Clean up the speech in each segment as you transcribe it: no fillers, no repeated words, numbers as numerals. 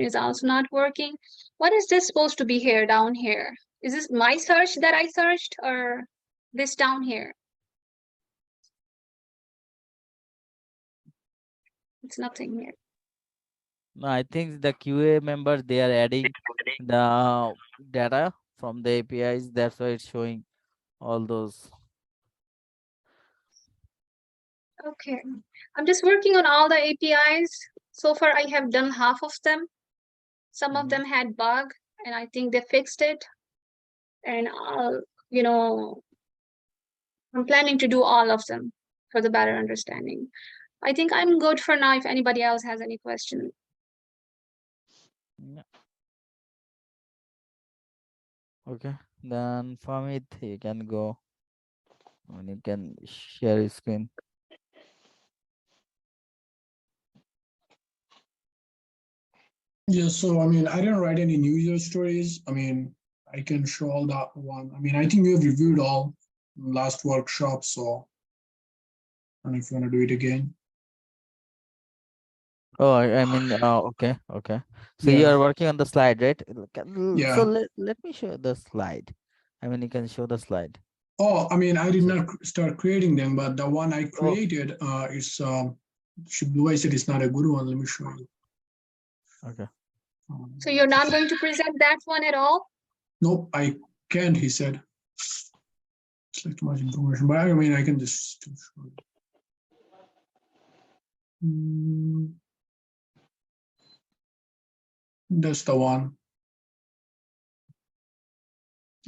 is also not working. What is this supposed to be here down here? Is this my search that I searched or this down here? It's nothing here. No, I think the QA members, they are adding the data from the APIs. That's why it's showing all those. Okay. I'm just working on all the APIs. So far, I have done half of them. Some of Mhm. them had bug, and I think they fixed it. And you know, I'm planning to do all of them for the better understanding. I think I'm good for now. If anybody else has any question, Yeah. Okay. Then from it, you can go and you can share your screen. Yeah, so I mean, I didn't write any new user stories. I mean, I can show all that one. I mean, I think we have reviewed all last workshop, so I don't know if you want to do it again. Oh, I mean, okay, okay. So you Yeah, are working on the slide, right? So yeah. let me show the slide. I mean, you can show the slide. Oh, I mean, I did So, not start creating them, but the one I oh, created is blue. I said it's not a good one. Let me show you. okay. Um, so you're not going to present that one at all? nope, I can't. He said it's like too much information, but I mean, I can just still show you. That's the one.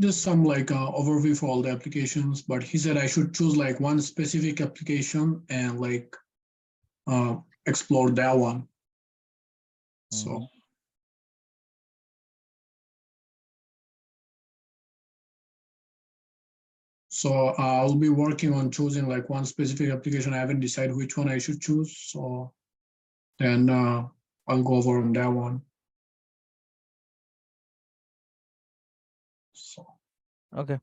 Just some like overview for all the applications, but he said I should choose like one specific application and like uh, explore that one. Mm-hmm. So I'll be working on choosing like one specific application. I haven't decided which one I should choose. So then I'll go over on that one. So Okay.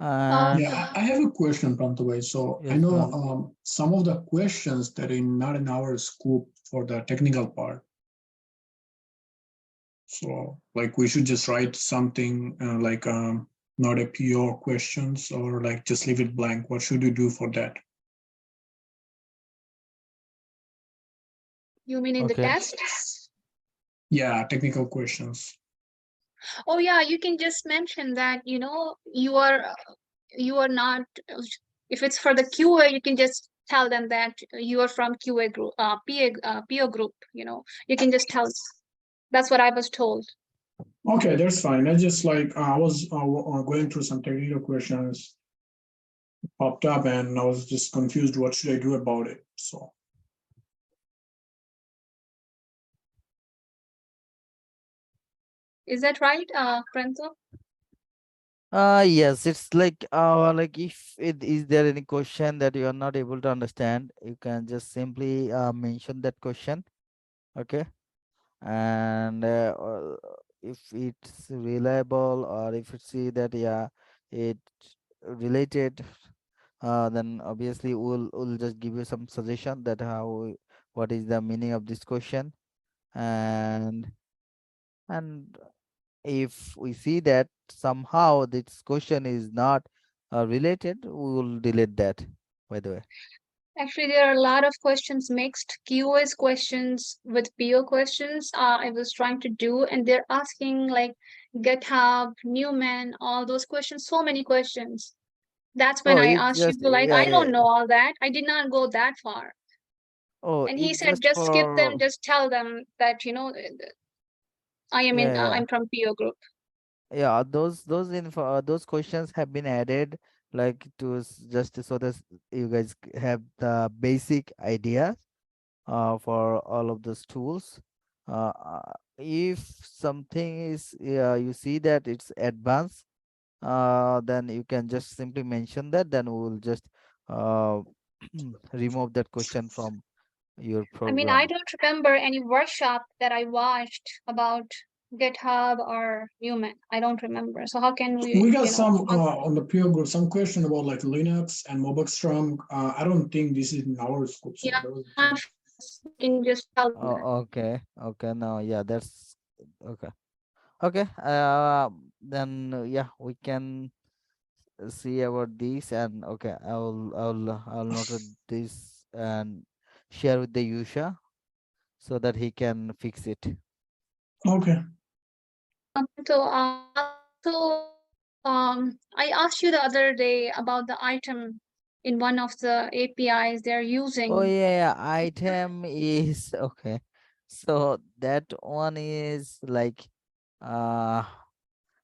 Um, And yeah, I have a question, Prantabhai. So I yes, go know on. some of the questions that are not in our scope for the technical part. So like we should just write something like not a pure questions or like just leave it blank. What should you do for that? you mean in the Okay. test? Yeah, technical questions. Oh yeah, you can just mention that, you are not, if it's for the QA, you can just tell them that you are from QA group, PO group, you can just tell. That's what I was told. Okay, that's fine. I just like I was going through some technical questions popped up and I was just confused. What should I do about it? So Is that right, Pranto? Yes, it's like if it is there any question that you are not able to understand, you can just simply mention that question. Okay. And if it's reliable or if you see that, yeah, it related, then obviously we'll just give you some suggestion that what is the meaning of this question. And and if we see that somehow this question is not related, we will delete that, by the way. Actually, there are a lot of questions mixed. QoS questions with PO questions. I was trying to do, and they're asking like GitHub, Newman, all those questions. So many questions. That's when Oh, I it's asked you just, to like, I don't know all that. I did not go that far. oh, And he it's said, just just skip them. for, Just tell them that I am in. yeah, yeah. I'm from PO group. Yeah, those info those questions have been added, like just so that you guys have the basic idea for all of those tools. If something is, you see that it's advanced, then you can just simply mention that, then we will just uh, remove that question from your I mean, I program. don't remember any workshop that I watched about GitHub or Newman. I don't remember. So how can we we, got some on the peer group some question about like Linux and Mobile Strong. I don't think this is in our scope, so yeah, that was the I'm thing. Yes, you can just tell them Oh, that. okay. Okay. No, yeah, that's okay. Okay. Then yeah, we can see about this, and okay, I'll note this and share with the Yusha so that he can fix it. Okay. I asked you the other day about the item in one of the APIs they're Oh using. yeah, item is okay. So that one is like uh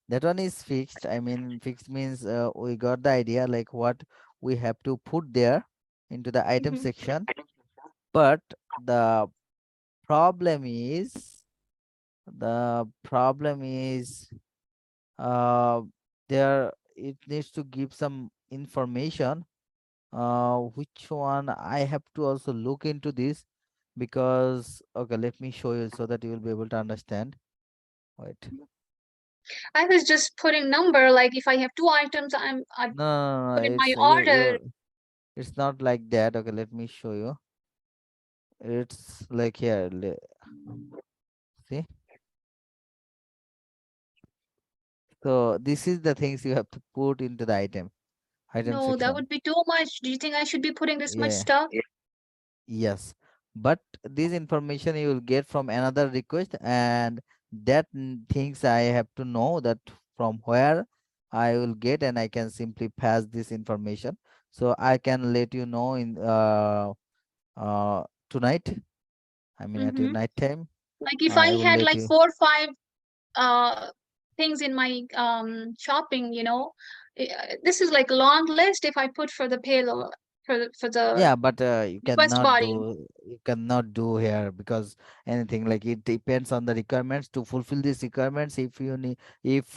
that one is fixed. I mean, fixed means we got the idea like what we have to put there into the item Mhm. section. But the problem is the problem is uh there it needs to give some information, which one I have to also look into this, because okay, let me show you so that you will be able to understand. Wait. I was just putting number, like if I have two items, I No, no, no, put no, in my it's order. you it's not like that. Okay, let me show you. It's like here, see. So this is the things you have to put into the item No, that section. would be too much. Do you think I should be putting this much Yeah. stuff? Yes, but this information you will get from another request, and that things I have to know that from where I will get, and I can simply pass this information. So I can let you know in tonight. I mean at your Mm-hmm. night time, Like if I I will had let like you. 4 or 5 things in my shopping, this is like a long list if I put for the payload for the Yeah, but request body. you cannot do here because anything like it depends on the requirements to fulfill these requirements. If you need, if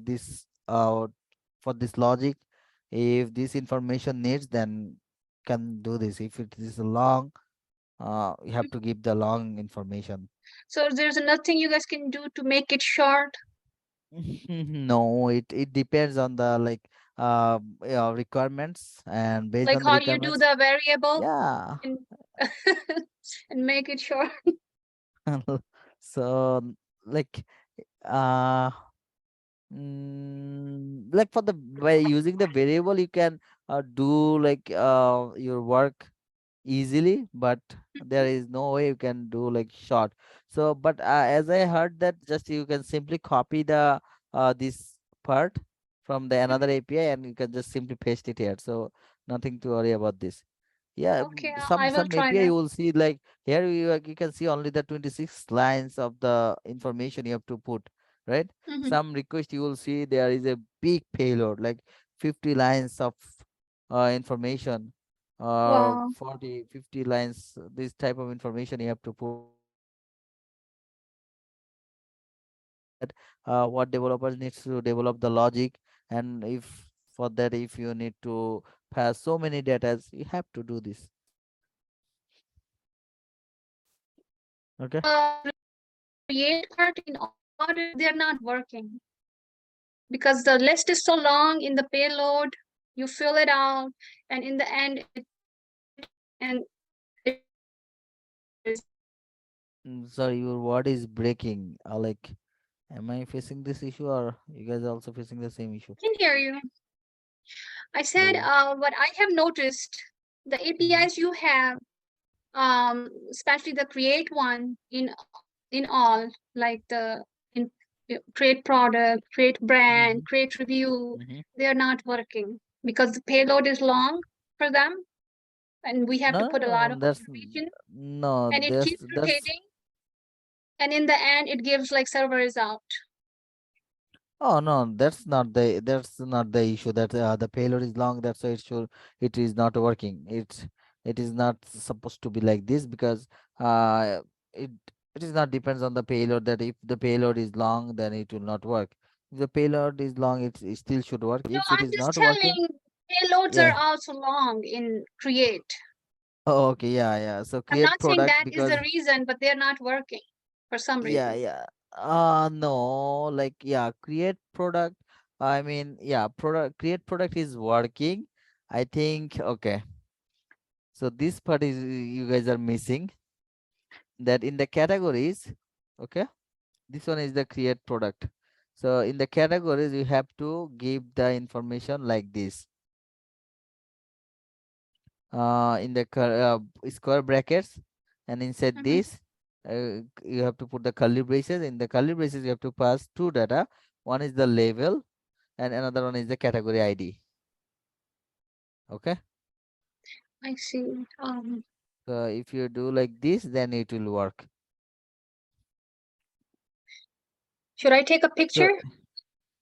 this for this logic, if this information needs, then can do this. If it is long, you have to give the long information. So there's nothing you guys can do to make it short, No, it depends on the like requirements, and based like on the how you do requirements, the variable yeah. and and make it short. So like uh like for the by using the variable you can do like your work easily, but there is no way you can do like short. So but as I heard that just you can simply copy the this part from the another API, and you can just simply paste it here, so nothing to worry about this. Yeah, Okay, I will some try API that. you will see like here you can see only the 26 lines of the information you have to put, right? Hmm. Some request you will see there is a big payload like 50 lines of information, Wow. 40, 50 lines, this type of information you have to put. For that, what developers needs to develop the logic, and if for that if you need to pass so many data, you have to do this. Okay. Create part in order, they're not working because the list is so long in the payload. You fill it out, and in the end, and it errors. Sorry, your word is breaking. Like, am I facing this issue, or you guys are also facing the same issue? I can hear you. I said, Oh. what I have noticed, the Mm-hmm. APIs you have, especially the create one in all, like the in create product, create Mm-hmm. brand, create review, Mm-hmm. they are not working because the payload is long for them, and we have to No, put a lot no, of that's information, no, and it keeps that's rotating, and in the end, it gives like server is out. oh no, that's not the issue. That the payload is long. That's why it is not working. It is not supposed to be like this because uh it it is not depends on the payload. That if the payload is long, then it will not work. If the payload is long, it still should work. No, If it I'm is just not working, telling payloads are yeah. also long in create. Oh, okay, yeah, yeah. So I'm create not saying product that is the because reason, but they're not working for some yeah, reason. yeah. No, like yeah, create product. I mean, yeah, product create product is working. I think okay. So this part is you guys are missing, that in the categories, okay, this one is the create product. So in the categories you have to give the information like this, in the square brackets, and inside Mhm. this you have to put the curly braces. In the curly braces you have to pass two data. One is the label and another one is the category ID. Okay, I see. so if you do like this, then it will work. Should I take a So picture?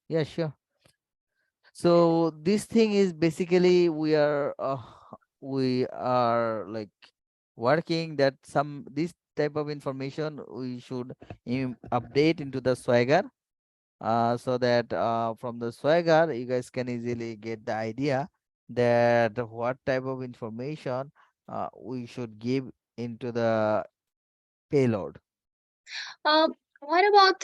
yeah, sure. So this thing is basically we are like working that some this type of information we should update into the Swagger, so that from the Swagger you guys can easily get the idea that what type of information we should give into the payload. What about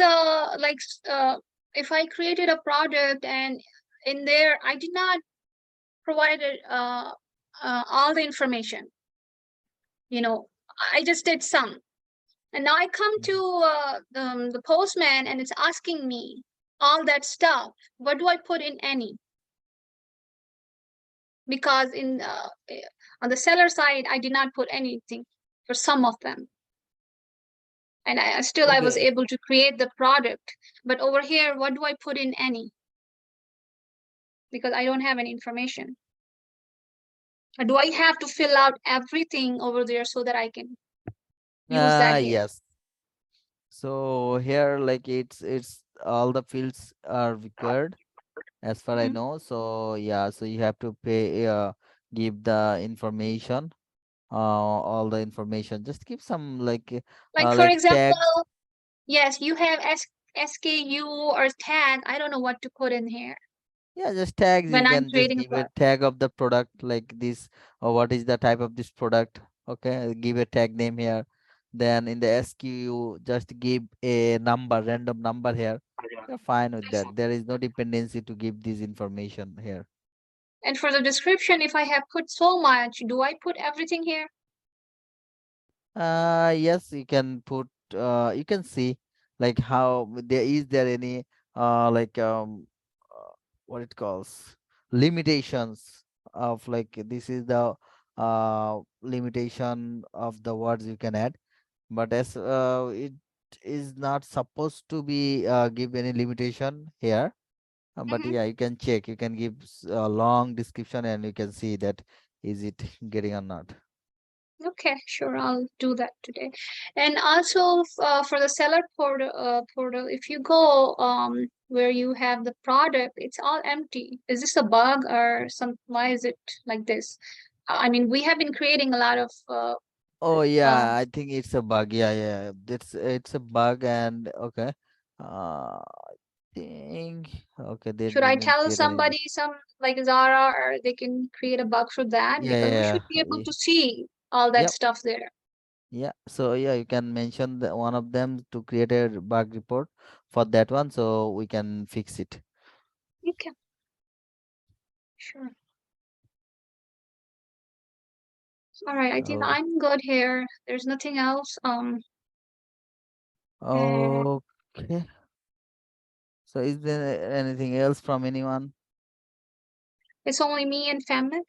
if I created a product and in there I did not provide all the information, you know, I just did some. And now I come Mhm. to the postman and it's asking me all that stuff. What do I put in any? Because on the seller side, I did not put anything for some of them. And I was Okay. able to create the product. But over here, what do I put in any? Because I don't have any information. Or do I have to fill out everything over there so that I can use that here? Yes. So here like it's all the fields are required as far I Mhm. know. So yeah, so you have to pay give the information, all the information. Just give some Like for like tags. example, yes, you have SKU or tag. I don't know what to put in here Yeah, just tags. You when I'm can just creating a give a product. tag of the product like this, or what is the type of this product. Okay, give a tag name here. Then in the SKU, just give a number, random number here. You're fine with that. There is no dependency to give this information here. And for the description, if I have put so much, do I put everything here? Yes, you can put. You can see like how there any like what it calls limitations of like this is the limitation of the words you can add, but as it is not supposed to be give any limitation here. But Mhm. yeah, you can check. You can give a long description and you can see that is it getting or not. Okay, sure, I'll do that today. And also for the seller portal, if you go where you have the product, it's all empty. Is this a bug or some? Why is it like this? I mean, we have been creating a lot of Oh uh, yeah, I think it's a bug. Yeah, yeah, it's a bug, and okay. I think okay, they should I didn't tell create any. somebody, some like Zara, or they can create a bug for that Yeah, because we yeah, should be able yeah. to see all that Yep, stuff there. yeah. So yeah, you can mention one of them to create a bug report for that one, so we can fix it. Okay, sure. All right, I think Oh, I'm good here. There's nothing else. And okay. So is there anything else from anyone? it's only me and Famine.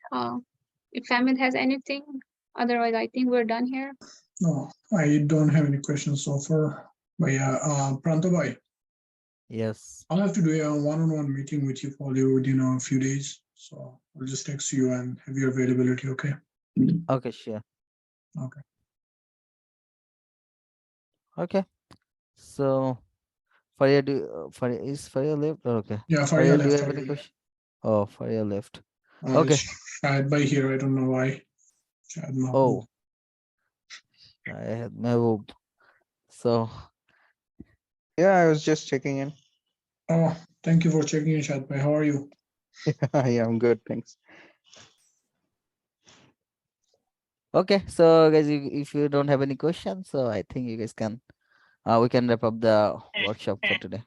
If Famine has anything, otherwise I think we're done here. No, I don't have any questions so far. But yeah, Prantabhai, Yes. I'll have to do a one-on-one meeting with you probably within a few days. So I'll just text you and have your availability, okay? Okay, sure. Okay. Okay. So Faria, is Faria left? Oh, okay. Yeah, Faria Faria, do you left have any already. question? Oh, Faria left. It's Okay. Shahid by here. I don't know why. Shahid Mahbub. Oh, I had Mehboob. So, Yeah, I was just checking in. Oh, thank you for checking in, Shahid bhai. How are you? Yeah, I'm good, thanks. okay. So, guys, if you don't have any questions, so I think you guys can, we can wrap up the workshop for today.